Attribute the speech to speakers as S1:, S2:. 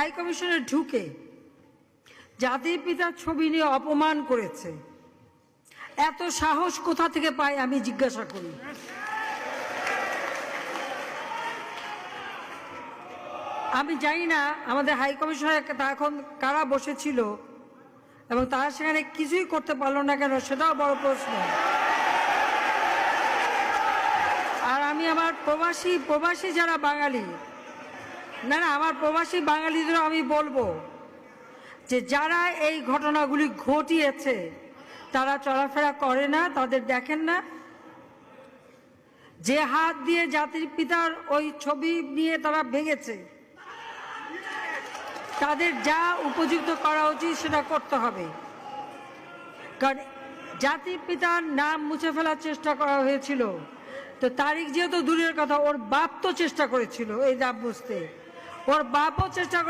S1: High কমিশনে ঢুকে জাতির পিতার ছবি নিয়ে অপমান করেছে, এত সাহস কোথা থেকে পায় আমি জিজ্ঞাসা করি। আমি জানি না আমাদের হাই কমিশনে এখন কারা বসেছিল এবং তারা সেখানে কিছুই করতে পারলো না কেন, সেটাও বড় প্রশ্ন। আর আমি আমার প্রবাসী যারা বাঙালি, না আমার প্রবাসী বাঙালিদেরও আমি বলবো যে যারা এই ঘটনাগুলি ঘটিয়েছে তারা চলাফেরা করে না, তাদের দেখেন না। যে হাত দিয়ে জাতির পিতার ওই ছবি নিয়ে তারা ভেঙেছে, তাদের যা উপযুক্ত করা উচিত সেটা করতে হবে। কারণ জাতির পিতার নাম মুছে ফেলার চেষ্টা করা হয়েছিল, তো তারিখ যেহেতু দূরের কথা, ওর বাপ তো চেষ্টা করেছিল এই নাম মুছতে, ওর বাপও চেষ্টা